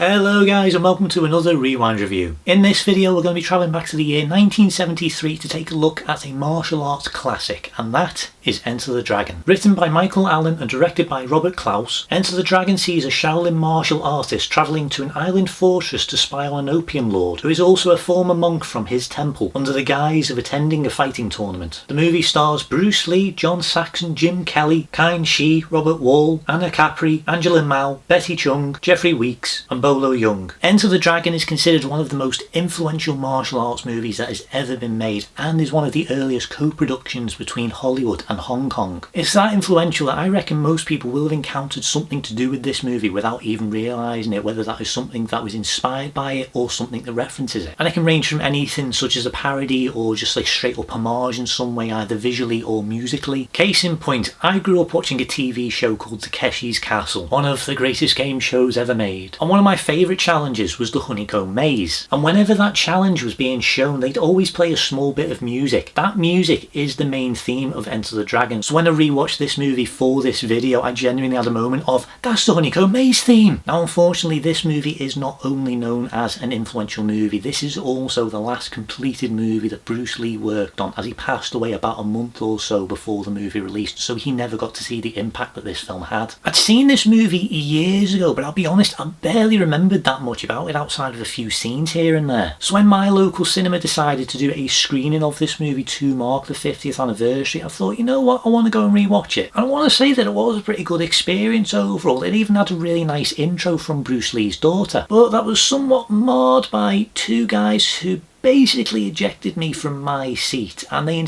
Hello guys and welcome to another Rewind review. In this video we're going to be travelling back to the year 1973 to take a look at a martial arts classic, and that is Enter the Dragon. Written by Michael Allen and directed by Robert Clouse, Enter the Dragon sees a Shaolin martial artist travelling to an island fortress to spy on an opium lord who is also a former monk from his temple under the guise of attending a fighting tournament. The movie stars Bruce Lee, John Saxon, Jim Kelly, Kine Shi, Robert Wall, Anna Capri, Angela Mao, Betty Chung, Jeffrey Weeks and Bolo Young. Enter the Dragon is considered one of the most influential martial arts movies that has ever been made and is one of the earliest co-productions between Hollywood and Hong Kong. It's that influential that I reckon most people will have encountered something to do with this movie without even realising it, whether that is something that was inspired by it or something that references it. And it can range from anything such as a parody or just like straight up homage in some way, either visually or musically. Case in point, I grew up watching a TV show called Takeshi's Castle, one of the greatest game shows ever made. And one of my favourite challenges was the Honeycomb Maze. And whenever that challenge was being shown, they'd always play a small bit of music. That music is the main theme of Enter the Dragon. So when I rewatched this movie for this video, I genuinely had a moment of, that's the Honeycomb Maze theme! Now unfortunately this movie is not only known as an influential movie, this is also the last completed movie that Bruce Lee worked on, as he passed away about a month or so before the movie released, so he never got to see the impact that this film had. I'd seen this movie years ago, but I'll be honest, I barely remembered that much about it outside of a few scenes here and there. So when my local cinema decided to do a screening of this movie to mark the 50th anniversary, I thought, you know what, I want to go and rewatch it. And I want to say that it was a pretty good experience overall. It even had a really nice intro from Bruce Lee's daughter, but that was somewhat marred by two guys who basically ejected me from my seat, and they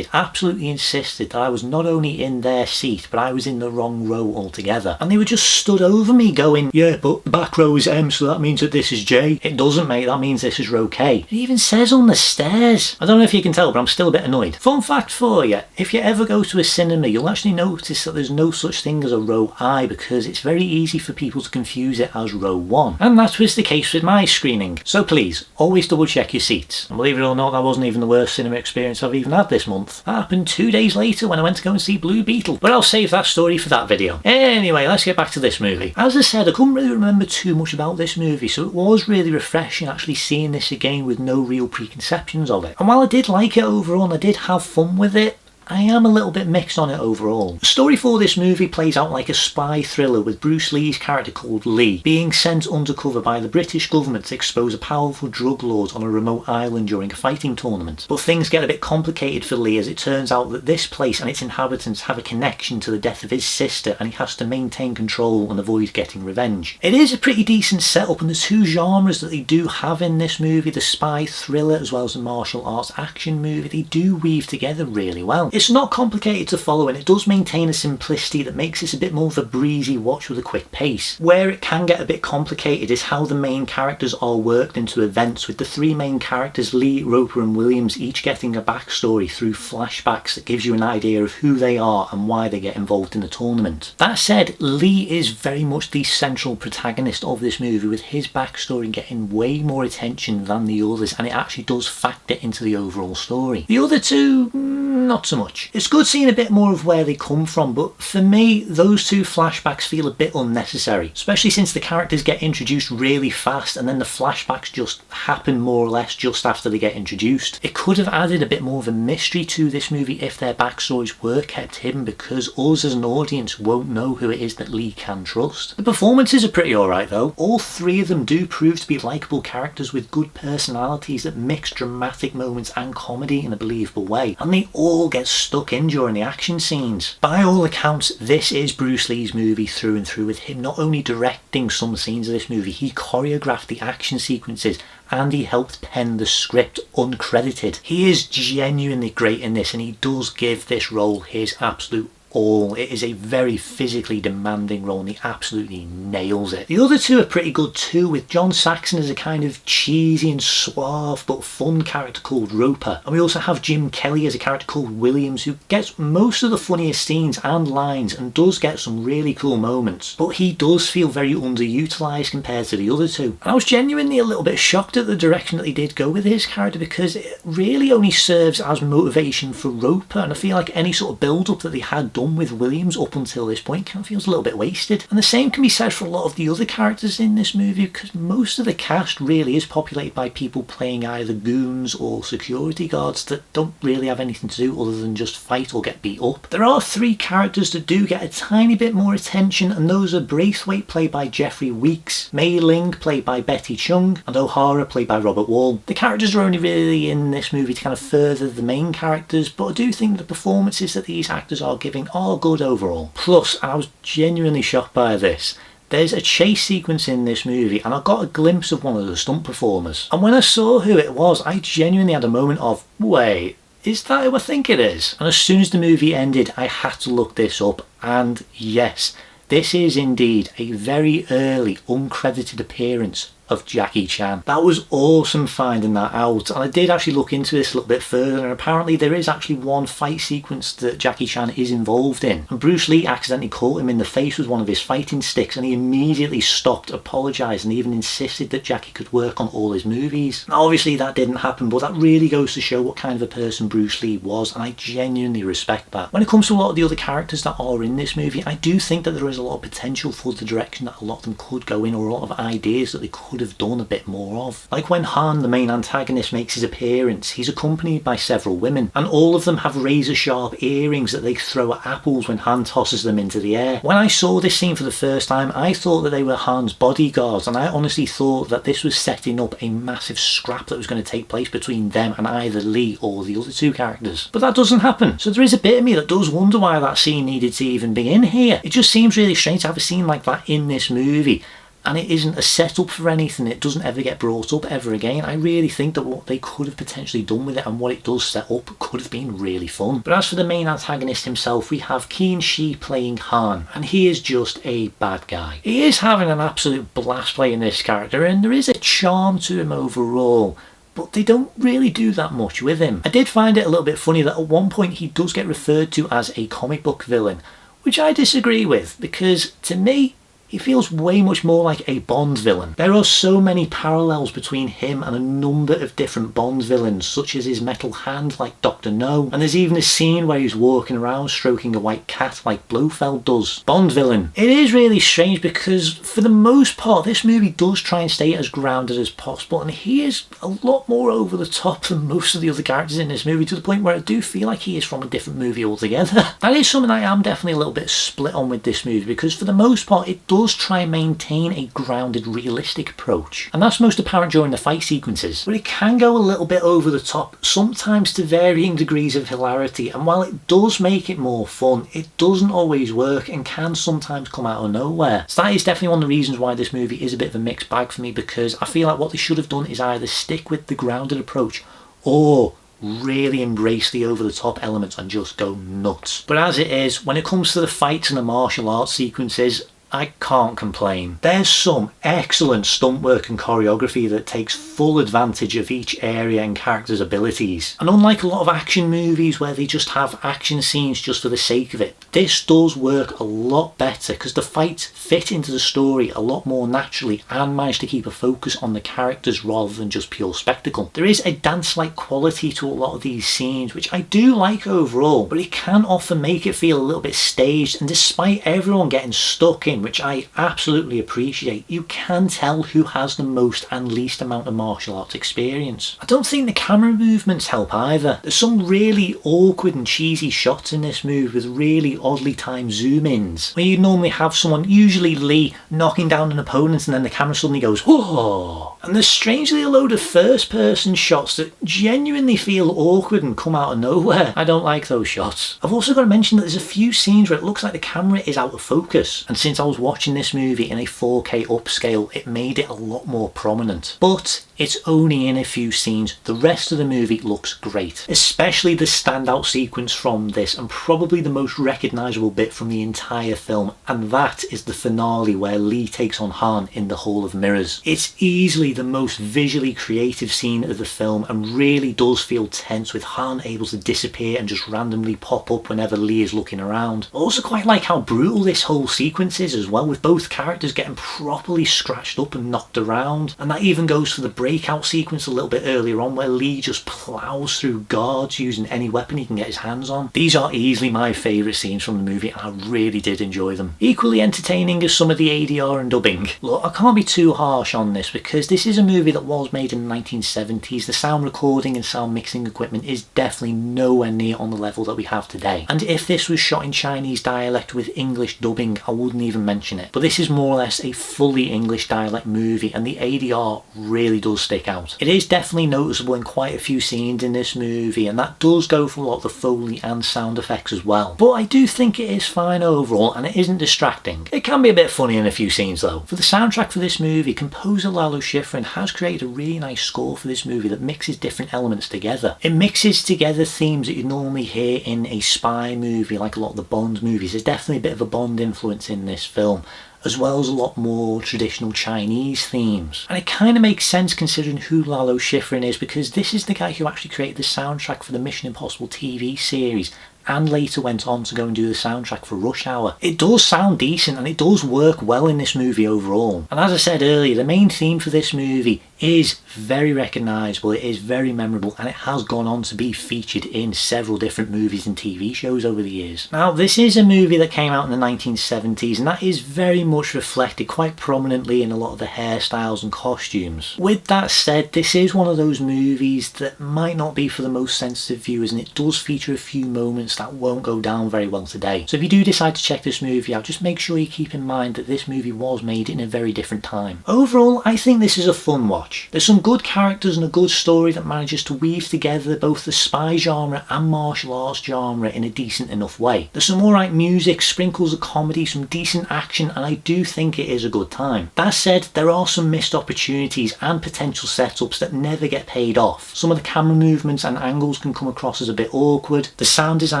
absolutely insisted that I was not only in their seat but I was in the wrong row altogether. And they were just stood over me going, yeah, but the back row is M, so that means that this is J. It doesn't, mate, that means this is row K. It even says on the stairs. I don't know if you can tell, but I'm still a bit annoyed. Fun fact for you, if you ever go to a cinema, you'll actually notice that there's no such thing as a row I, because it's very easy for people to confuse it as row 1. And that was the case with my screening. So please, always double check your seats. And believe it or not, that wasn't even the worst cinema experience I've even had this month. That happened 2 days later when I went to go and see Blue Beetle, but I'll save that story for that video. Anyway, let's get back to this movie. As I said, I couldn't really remember too much about this movie, so it was really refreshing actually seeing this again with no real preconceptions of it. And while I did like it overall and I did have fun with it, I am a little bit mixed on it overall. The story for this movie plays out like a spy thriller, with Bruce Lee's character called Lee being sent undercover by the British government to expose a powerful drug lord on a remote island during a fighting tournament. But things get a bit complicated for Lee, as it turns out that this place and its inhabitants have a connection to the death of his sister, and he has to maintain control and avoid getting revenge. It is a pretty decent setup, and the two genres that they do have in this movie, the spy thriller as well as the martial arts action movie, they do weave together really well. It's not complicated to follow, and it does maintain a simplicity that makes this a bit more of a breezy watch with a quick pace. Where it can get a bit complicated is how the main characters are worked into events, with the three main characters, Lee, Roper and Williams, each getting a backstory through flashbacks that gives you an idea of who they are and why they get involved in the tournament. That said, Lee is very much the central protagonist of this movie, with his backstory getting way more attention than the others, and it actually does factor into the overall story. The other two, not so much. It's good seeing a bit more of where they come from, but for me, those two flashbacks feel a bit unnecessary, especially since the characters get introduced really fast and then the flashbacks just happen more or less just after they get introduced. It could have added a bit more of a mystery to this movie if their backstories were kept hidden, because us as an audience won't know who it is that Lee can trust. The performances are pretty alright though. All three of them do prove to be likeable characters with good personalities that mix dramatic moments and comedy in a believable way, and they all get stuck in during the action scenes. By all accounts, this is Bruce Lee's movie through and through, with him not only directing some scenes of this movie, he choreographed the action sequences and he helped pen the script uncredited. He is genuinely great in this, and he does give this role his absolute all. It is a very physically demanding role and he absolutely nails it. The other two are pretty good too, with John Saxon as a kind of cheesy and suave but fun character called Roper, and we also have Jim Kelly as a character called Williams, who gets most of the funniest scenes and lines and does get some really cool moments, but he does feel very underutilised compared to the other two. And I was genuinely a little bit shocked at the direction that they did go with his character, because it really only serves as motivation for Roper, and I feel like any sort of build up that they had done with Williams up until this point kind of feels a little bit wasted. And the same can be said for a lot of the other characters in this movie, because most of the cast really is populated by people playing either goons or security guards that don't really have anything to do other than just fight or get beat up. There are 3 characters that do get a tiny bit more attention, and those are Braithwaite, played by Jeffrey Weeks, Mei Ling, played by Betty Chung, and O'Hara, played by Robert Wall. The characters are only really in this movie to kind of further the main characters, but I do think the performances that these actors are giving are good overall. Plus, and I was genuinely shocked by this, there's a chase sequence in this movie and I got a glimpse of one of the stunt performers. And when I saw who it was, I genuinely had a moment of, wait, is that who I think it is? And as soon as the movie ended, I had to look this up, and yes, this is indeed a very early uncredited appearance of Jackie Chan. That was awesome finding that out, and I did actually look into this a little bit further, and apparently there is actually one fight sequence that Jackie Chan is involved in, and Bruce Lee accidentally caught him in the face with one of his fighting sticks, and he immediately stopped, apologised, and even insisted that Jackie could work on all his movies. Now obviously that didn't happen, but that really goes to show what kind of a person Bruce Lee was, and I genuinely respect that. When it comes to a lot of the other characters that are in this movie, I do think that there is a lot of potential for the direction that a lot of them could go in, or a lot of ideas that they could have done a bit more of. Like when Han, the main antagonist, makes his appearance, he's accompanied by several women, and all of them have razor sharp earrings that they throw at apples when Han tosses them into the air. When I saw this scene for the first time, I thought that they were Han's bodyguards, and I honestly thought that this was setting up a massive scrap that was going to take place between them and either Lee or the other 2 characters. But that doesn't happen, so there is a bit of me that does wonder why that scene needed to even be in here. It just seems really strange to have a scene like that in this movie, and it isn't a setup for anything. It doesn't ever get brought up ever again. I really think that what they could have potentially done with it and what it does set up could have been really fun. But as for the main antagonist himself, we have Keen Shi playing Han, and he is just a bad guy. He is having an absolute blast playing this character, and there is a charm to him overall, but they don't really do that much with him. I did find it a little bit funny that at one point he does get referred to as a comic book villain, which I disagree with, because to me, he feels way much more like a Bond villain. There are so many parallels between him and a number of different Bond villains, such as his metal hand like Dr. No, and there's even a scene where he's walking around stroking a white cat like Blofeld does. Bond villain. It is really strange because for the most part this movie does try and stay as grounded as possible, and he is a lot more over the top than most of the other characters in this movie, to the point where I do feel like he is from a different movie altogether. That is something I am definitely a little bit split on with this movie, because for the most part it does try and maintain a grounded, realistic approach, and that's most apparent during the fight sequences, but it can go a little bit over the top, sometimes to varying degrees of hilarity, and while it does make it more fun, it doesn't always work and can sometimes come out of nowhere. So that is definitely one of the reasons why this movie is a bit of a mixed bag for me, because I feel like what they should have done is either stick with the grounded approach or really embrace the over-the-top elements and just go nuts. But as it is, when it comes to the fights and the martial arts sequences, I can't complain. There's some excellent stunt work and choreography that takes full advantage of each area and character's abilities. And unlike a lot of action movies where they just have action scenes just for the sake of it, this does work a lot better because the fights fit into the story a lot more naturally and manage to keep a focus on the characters rather than just pure spectacle. There is a dance-like quality to a lot of these scenes which I do like overall, but it can often make it feel a little bit staged, and despite everyone getting stuck in, which I absolutely appreciate, you can tell who has the most and least amount of martial arts experience. I don't think the camera movements help either. There's some really awkward and cheesy shots in this movie with really oddly timed zoom-ins, where you normally have someone, usually Lee, knocking down an opponent and then the camera suddenly goes, whoa! And there's strangely a load of first-person shots that genuinely feel awkward and come out of nowhere. I don't like those shots. I've also got to mention that there's a few scenes where it looks like the camera is out of focus, and since I was watching this movie in a 4K upscale, it made it a lot more prominent. But it's only in a few scenes. The rest of the movie looks great, especially the standout sequence from this, and probably the most recognisable bit from the entire film, and that is the finale where Lee takes on Han in the Hall of Mirrors. It's easily the most visually creative scene of the film and really does feel tense, with Han able to disappear and just randomly pop up whenever Lee is looking around. I also quite like how brutal this whole sequence is as well, with both characters getting properly scratched up and knocked around. And that even goes for the breakout sequence a little bit earlier on, where Lee just plows through guards using any weapon he can get his hands on. These are easily my favourite scenes from the movie, and I really did enjoy them. Equally entertaining as some of the ADR and dubbing. Look, I can't be too harsh on this, because this is a movie that was made in the 1970s. The sound recording and sound mixing equipment is definitely nowhere near on the level that we have today. And if this was shot in Chinese dialect with English dubbing, I wouldn't even mention it. But this is more or less a fully English dialect movie, and the ADR really does stick out. It is definitely noticeable in quite a few scenes in this movie, and that does go for a lot of the Foley and sound effects as well. But I do think it is fine overall, and it isn't distracting. It can be a bit funny in a few scenes though. For the soundtrack for this movie, composer Lalo Schifrin has created a really nice score for this movie that mixes different elements together. It mixes together themes that you'd normally hear in a spy movie, like a lot of the Bond movies. There's definitely a bit of a Bond influence in this film, as well as a lot more traditional Chinese themes. And it kind of makes sense considering who Lalo Schifrin is, because this is the guy who actually created the soundtrack for the Mission Impossible TV series, and later went on to go and do the soundtrack for Rush Hour. It does sound decent, and it does work well in this movie overall. And as I said earlier, the main theme for this movie is very recognisable, it is very memorable, and it has gone on to be featured in several different movies and TV shows over the years. Now, this is a movie that came out in the 1970s, and that is very much reflected quite prominently in a lot of the hairstyles and costumes. With that said, this is one of those movies that might not be for the most sensitive viewers, and it does feature a few moments that won't go down very well today. So if you do decide to check this movie out, just make sure you keep in mind that this movie was made in a very different time. Overall, I think this is a fun watch. There's some good characters and a good story that manages to weave together both the spy genre and martial arts genre in a decent enough way. There's some alright music, sprinkles of comedy, some decent action, and I do think it is a good time. That said, there are some missed opportunities and potential setups that never get paid off. Some of the camera movements and angles can come across as a bit awkward, the sound design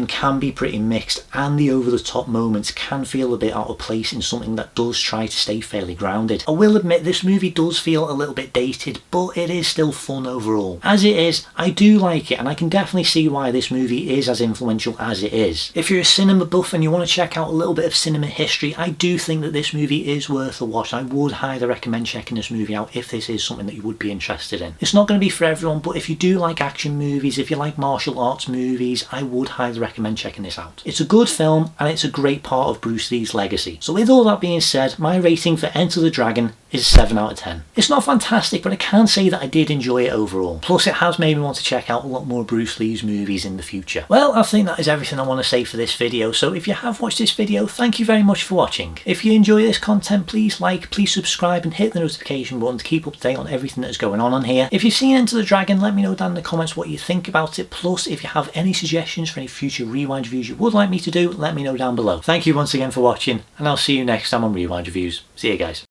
can be pretty mixed, and the over-the-top moments can feel a bit out of place in something that does try to stay fairly grounded. I will admit this movie does feel a little bit dated, but it is still fun overall. As it is, I do like it, and I can definitely see why this movie is as influential as it is. If you're a cinema buff and you want to check out a little bit of cinema history, I do think that this movie is worth a watch. I would highly recommend checking this movie out if this is something that you would be interested in. It's not going to be for everyone, but if you do like action movies, if you like martial arts movies, I would highly recommend checking this out. It's a good film, and it's a great part of Bruce Lee's legacy. So with all that being said, my rating for Enter the Dragon is 7 out of 10. It's not fantastic, but I can say that I did enjoy it overall. Plus it has made me want to check out a lot more Bruce Lee's movies in the future. Well, I think that is everything I want to say for this video, so if you have watched this video, thank you very much for watching. If you enjoy this content, please like, please subscribe, and hit the notification button to keep up to date on everything that is going on here. If you've seen Enter the Dragon, let me know down in the comments what you think about it. Plus, if you have any suggestions for any future Rewind reviews you would like me to do, let me know down below. Thank you once again for watching, and I'll see you next time on Rewind Reviews. See you guys.